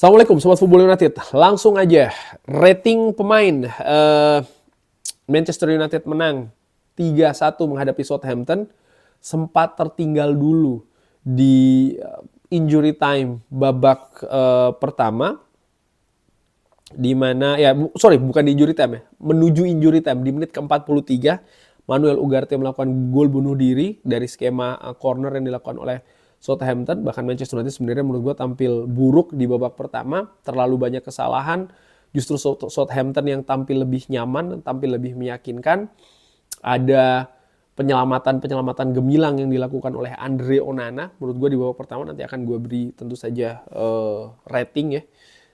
Assalamualaikum Sobat Football United. Langsung aja, rating pemain. Manchester United menang 3-1 menghadapi Southampton. Sempat tertinggal dulu di injury time babak pertama. Di mana, bukan di injury time ya. Menuju injury time di menit ke-43. Manuel Ugarte melakukan gol bunuh diri dari skema corner yang dilakukan oleh Southampton. Bahkan Manchester United sebenarnya menurut gue tampil buruk di babak pertama, terlalu banyak kesalahan. Justru Southampton yang tampil lebih nyaman, tampil lebih meyakinkan. Ada penyelamatan gemilang yang dilakukan oleh Andre Onana. Menurut gue di babak pertama nanti akan gue beri tentu saja rating ya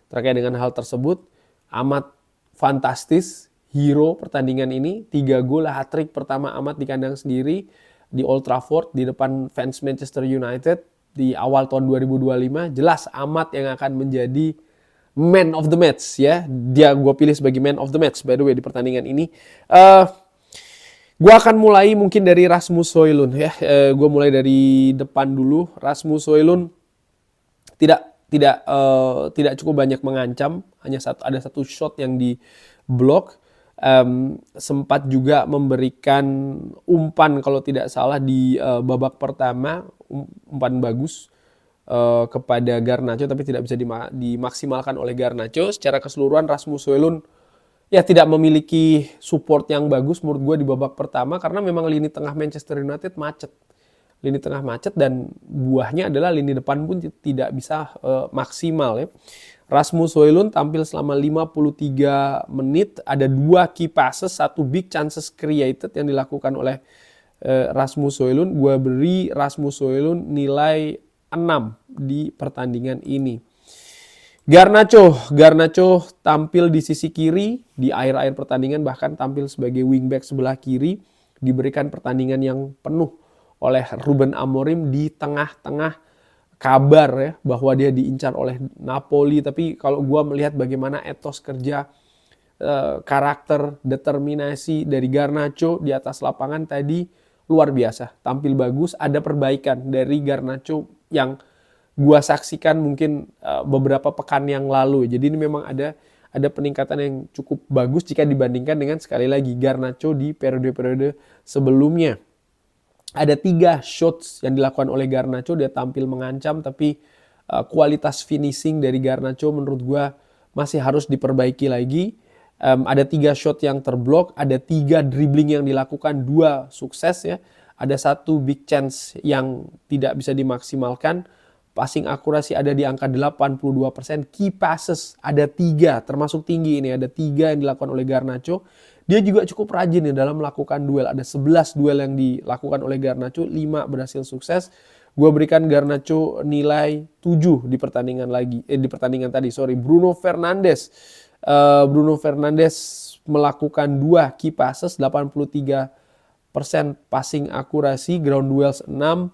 terkait dengan hal tersebut. Amat fantastis, hero pertandingan ini. 3 gol hat-trick pertama Amat di kandang sendiri di Old Trafford di depan fans Manchester United di awal tahun 2025. Jelas Amat yang akan menjadi man of the match ya. Gue pilih sebagai man of the match by the way di pertandingan ini. Gue akan mulai mungkin dari Rasmus Højlund ya. Gue mulai dari depan dulu. Rasmus Højlund tidak cukup banyak mengancam. Hanya ada satu shot yang di blok. Sempat juga memberikan umpan kalau tidak salah di babak pertama, umpan bagus kepada Garnacho tapi tidak bisa dimaksimalkan oleh Garnacho. Secara keseluruhan Rasmus Højlund ya tidak memiliki support yang bagus menurut gue di babak pertama karena memang lini tengah Manchester United macet. Lini tengah macet dan buahnya adalah lini depan pun tidak bisa maksimal ya. Rasmus Højlund tampil selama 53 menit, ada 2 key passes, 1 big chances created yang dilakukan oleh Rasmus Højlund. Gue beri Rasmus Højlund nilai 6 di pertandingan ini. Garnacho tampil di sisi kiri, di akhir-akhir pertandingan bahkan tampil sebagai wingback sebelah kiri, diberikan pertandingan yang penuh oleh Ruben Amorim di tengah-tengah kabar ya bahwa dia diincar oleh Napoli, tapi kalau gue melihat bagaimana etos kerja, karakter, determinasi dari Garnacho di atas lapangan tadi luar biasa, tampil bagus. Ada perbaikan dari Garnacho yang gue saksikan mungkin beberapa pekan yang lalu. Jadi ini memang ada peningkatan yang cukup bagus jika dibandingkan dengan sekali lagi Garnacho di periode-periode sebelumnya. Ada 3 shots yang dilakukan oleh Garnacho, dia tampil mengancam tapi kualitas finishing dari Garnacho menurut gue masih harus diperbaiki lagi. Ada 3 shot yang terblok, ada 3 dribbling yang dilakukan, 2 sukses ya. Ada 1 big chance yang tidak bisa dimaksimalkan. Passing akurasi ada di angka 82%, key passes ada 3, termasuk tinggi ini, ada 3 yang dilakukan oleh Garnacho. Dia juga cukup rajin ya dalam melakukan duel. Ada 11 duel yang dilakukan oleh Garnacho, 5 berhasil sukses. Gue berikan Garnacho nilai 7 di pertandingan tadi. Bruno Fernandes melakukan 2 key passes, 83% passing akurasi, ground duels 6.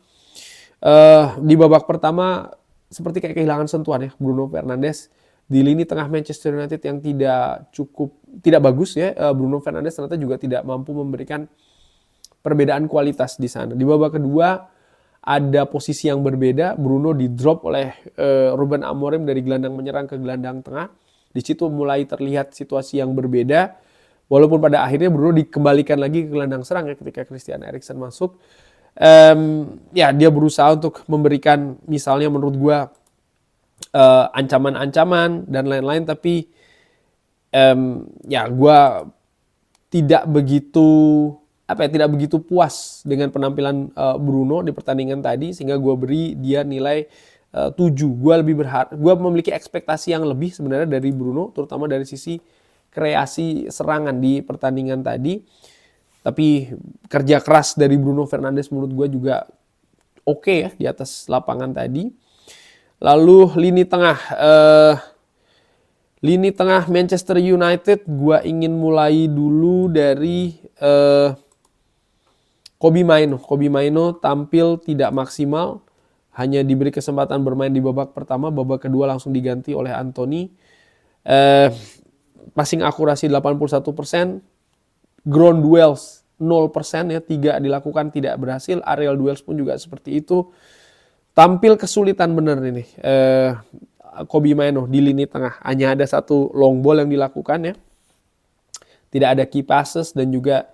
Di babak pertama seperti kayak kehilangan sentuhan ya Bruno Fernandes di lini tengah Manchester United yang tidak bagus ya. Bruno Fernandes ternyata juga tidak mampu memberikan perbedaan kualitas di sana. Di babak kedua ada posisi yang berbeda, Bruno di drop oleh Ruben Amorim dari gelandang menyerang ke gelandang tengah. Di situ mulai terlihat situasi yang berbeda. Walaupun pada akhirnya Bruno dikembalikan lagi ke gelandang serang ya ketika Christian Eriksen masuk. Dia berusaha untuk memberikan misalnya menurut gue ancaman-ancaman dan lain-lain, tapi gue tidak begitu puas dengan penampilan Bruno di pertandingan tadi sehingga gue beri dia nilai 7. Gue memiliki ekspektasi yang lebih sebenarnya dari Bruno, terutama dari sisi kreasi serangan di pertandingan tadi. Tapi kerja keras dari Bruno Fernandes menurut gue juga oke ya di atas lapangan tadi. Lalu lini tengah Manchester United, gue ingin mulai dulu dari Kobbie Mainoo. Kobbie Mainoo tampil tidak maksimal, hanya diberi kesempatan bermain di babak pertama, babak kedua langsung diganti oleh Anthony. Passing akurasi 81%, ground duels 0% ya, 3 dilakukan tidak berhasil, aerial duels pun juga seperti itu. Tampil kesulitan bener ini. Kobbie Mainoo di lini tengah. Hanya ada satu long ball yang dilakukan ya. Tidak ada key passes dan juga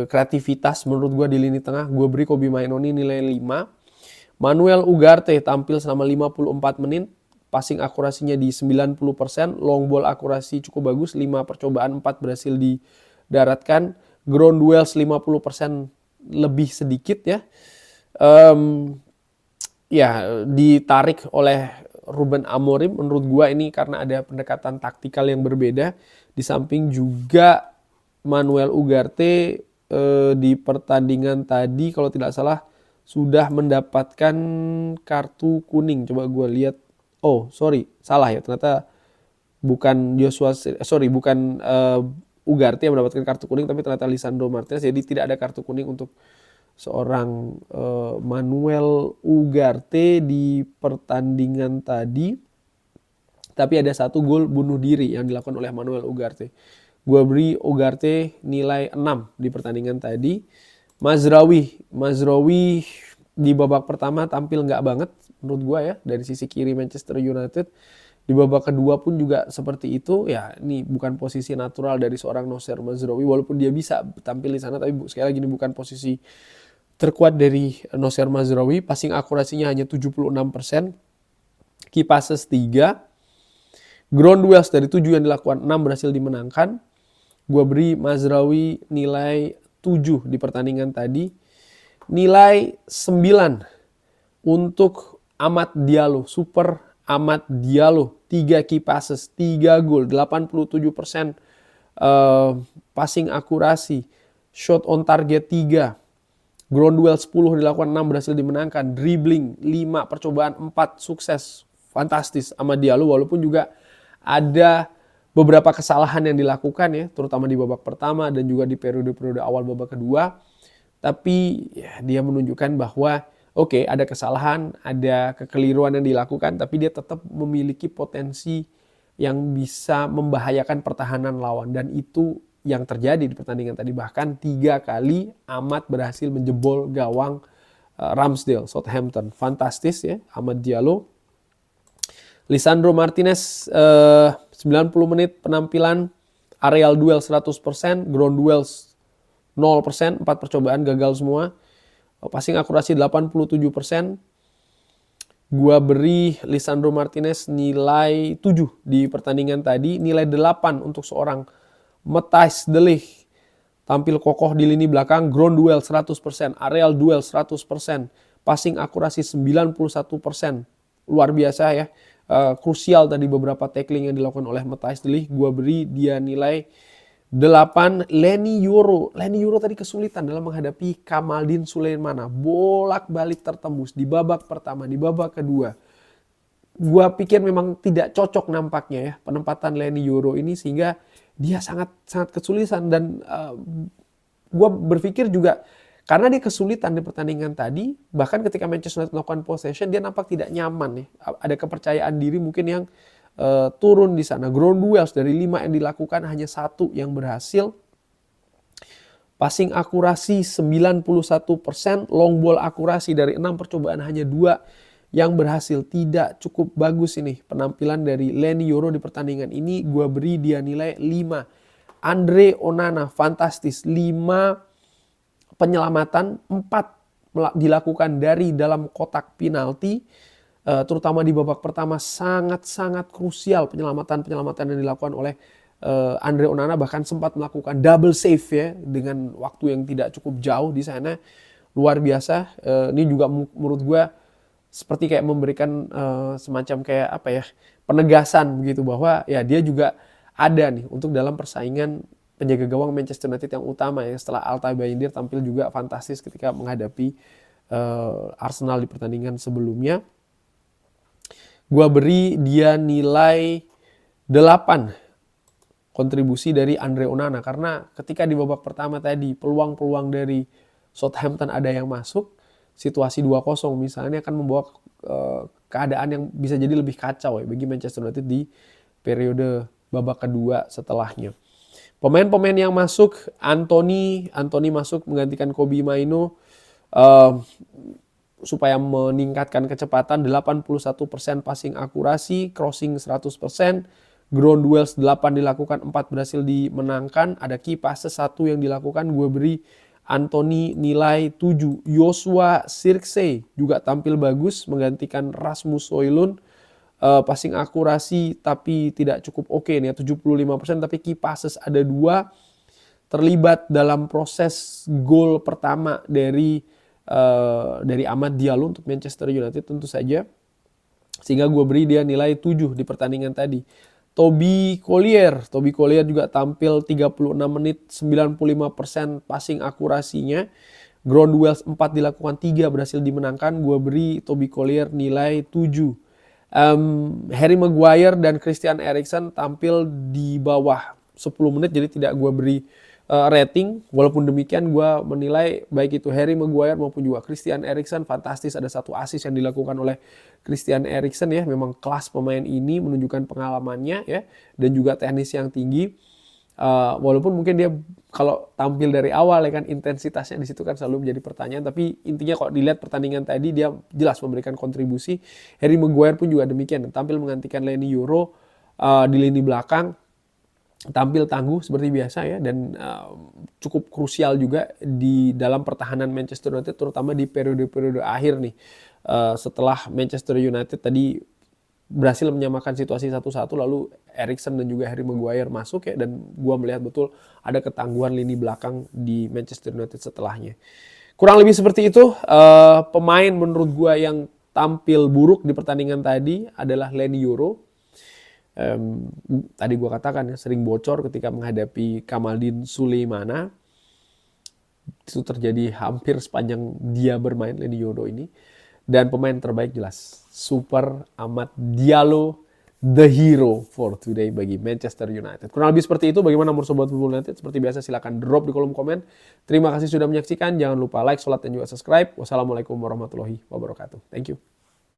kreativitas menurut gue di lini tengah. Gue beri Kobbie Mainoo ini nilai 5. Manuel Ugarte tampil selama 54 menit. Passing akurasinya di 90%. Long ball akurasi cukup bagus. 5 percobaan, 4 berhasil didaratkan. Ground duels 50% lebih sedikit ya. Ditarik oleh Ruben Amorim. Menurut gue ini karena ada pendekatan taktikal yang berbeda. Di samping juga Manuel Ugarte di pertandingan tadi kalau tidak salah sudah mendapatkan kartu kuning. Coba gue lihat. Oh sorry, salah ya, ternyata bukan Ugarte yang mendapatkan kartu kuning, tapi ternyata Lisandro Martinez. Jadi tidak ada kartu kuning untuk seorang Manuel Ugarte di pertandingan tadi. Tapi ada satu gol bunuh diri yang dilakukan oleh Manuel Ugarte. Gue beri Ugarte nilai 6 di pertandingan tadi. Mazraoui di babak pertama tampil nggak banget menurut gue ya, dari sisi kiri Manchester United. Di babak kedua pun juga seperti itu. Ya ini bukan posisi natural dari seorang Nocer Mazraoui, walaupun dia bisa tampil di sana, tapi sekali lagi ini bukan posisi terkuat dari Nocer Mazraoui. Passing akurasinya hanya 76%. Key passes 3. Ground duels dari 7 yang dilakukan 6 berhasil dimenangkan. Gue beri Mazraoui nilai 7 di pertandingan tadi. Nilai 9 untuk Amad Diallo, Super Amad Diallo. 3 key passes, 3 gol, 87% passing akurasi, shot on target 3. Ground duel 10 dilakukan, 6 berhasil dimenangkan. Dribbling 5 percobaan, 4 sukses. Fantastis Amad Diallo, walaupun juga ada beberapa kesalahan yang dilakukan ya, terutama di babak pertama dan juga di periode-periode awal babak kedua. Tapi ya, dia menunjukkan bahwa ada kesalahan, ada kekeliruan yang dilakukan, tapi dia tetap memiliki potensi yang bisa membahayakan pertahanan lawan. Dan itu yang terjadi di pertandingan tadi. Bahkan 3 kali Amad berhasil menjebol gawang Ramsdale, Southampton. Fantastis ya Amad Diallo. Lisandro Martinez 90 menit penampilan, aerial duel 100%, ground duels 0%, 4 percobaan gagal semua. Passing akurasi 87%. Gua beri Lisandro Martinez nilai 7 di pertandingan tadi. Nilai 8 untuk seorang Matthijs de Ligt. Tampil kokoh di lini belakang, ground duel 100%, aerial duel 100%, passing akurasi 91%. Luar biasa ya. Krusial tadi beberapa tackling yang dilakukan oleh Matthijs de Ligt. Gua beri dia nilai 8. Leny Yoro tadi kesulitan dalam menghadapi Kamaldeen Sulemana. Bolak-balik tertembus di babak pertama, di babak kedua. Gua pikir memang tidak cocok nampaknya ya penempatan Leny Yoro ini, sehingga dia sangat kesulitan. Dan gua berpikir juga karena dia kesulitan di pertandingan tadi, bahkan ketika Manchester United melakukan possession, dia nampak tidak nyaman ya. Ada kepercayaan diri mungkin yang turun di sana. Ground duels dari 5 yang dilakukan hanya 1 yang berhasil. Passing akurasi 91%, long ball akurasi dari 6 percobaan hanya 2 yang berhasil. Tidak cukup bagus ini penampilan dari Leny Yoro di pertandingan ini. Gua beri dia nilai 5. Andre Onana fantastis, 5 penyelamatan, 4 dilakukan dari dalam kotak penalti. Terutama di babak pertama sangat krusial penyelamatan yang dilakukan oleh Andre Onana, bahkan sempat melakukan double save ya dengan waktu yang tidak cukup jauh di sana. Luar biasa. Ini juga menurut gue seperti kayak memberikan semacam kayak penegasan begitu, bahwa ya dia juga ada nih untuk dalam persaingan penjaga gawang Manchester United yang utama ya, setelah Altay Bayindir tampil juga fantastis ketika menghadapi Arsenal di pertandingan sebelumnya. Gua beri dia nilai 8 kontribusi dari Andre Onana, karena ketika di babak pertama tadi peluang-peluang dari Southampton ada yang masuk, situasi 2-0 misalnya akan membawa keadaan yang bisa jadi lebih kacau ya bagi Manchester United di periode babak kedua setelahnya. Pemain-pemain yang masuk, Anthony masuk menggantikan Kobbie Mainoo. supaya meningkatkan kecepatan, 81% passing akurasi, crossing 100%, ground duels 8 dilakukan, 4 berhasil dimenangkan, ada key passes 1 yang dilakukan, gue beri Anthony nilai 7. Joshua Zirkzee juga tampil bagus menggantikan Rasmus Højlund. Passing akurasi tapi tidak cukup oke nih ya, 75%, tapi key passes ada 2. Terlibat dalam proses gol pertama dari Amad Diallo untuk Manchester United tentu saja. Sehingga gue beri dia nilai 7 di pertandingan tadi. Toby Collier juga tampil 36 menit, 95% passing akurasinya. Ground duels 4 dilakukan, 3 berhasil dimenangkan. Gue beri Toby Collier nilai 7. Harry Maguire dan Christian Eriksen tampil di bawah 10 menit, jadi tidak gue beri rating. Walaupun demikian gue menilai baik itu Harry Maguire maupun juga Christian Eriksen fantastis. Ada 1 assist yang dilakukan oleh Christian Eriksen ya, memang kelas pemain ini menunjukkan pengalamannya ya, dan juga teknis yang tinggi. Walaupun mungkin dia kalau tampil dari awal ya kan, intensitasnya di situ kan selalu menjadi pertanyaan, tapi intinya kalau dilihat pertandingan tadi dia jelas memberikan kontribusi. Harry Maguire pun juga demikian, tampil menggantikan Leny Yoro di lini belakang, tampil tangguh seperti biasa ya, dan cukup krusial juga di dalam pertahanan Manchester United, terutama di periode-periode akhir nih, setelah Manchester United tadi berhasil menyamakan situasi 1-1, lalu Eriksen dan juga Harry Maguire masuk ya, dan gua melihat betul ada ketangguhan lini belakang di Manchester United setelahnya. Kurang lebih seperti itu. Pemain menurut gua yang tampil buruk di pertandingan tadi adalah Leny Yoro. Tadi gua katakan ya, sering bocor ketika menghadapi Kamaldeen Sulemana. Itu terjadi hampir sepanjang dia bermain, Leny Yoro ini. Dan pemain terbaik jelas Super Amad Diallo, the hero for today bagi Manchester United. Kurang lebih seperti itu. Bagaimana menurut Sobat Football United? Seperti biasa silahkan drop di kolom komen. Terima kasih sudah menyaksikan. Jangan lupa like, sholat, dan juga subscribe. Wassalamualaikum warahmatullahi wabarakatuh. Thank you.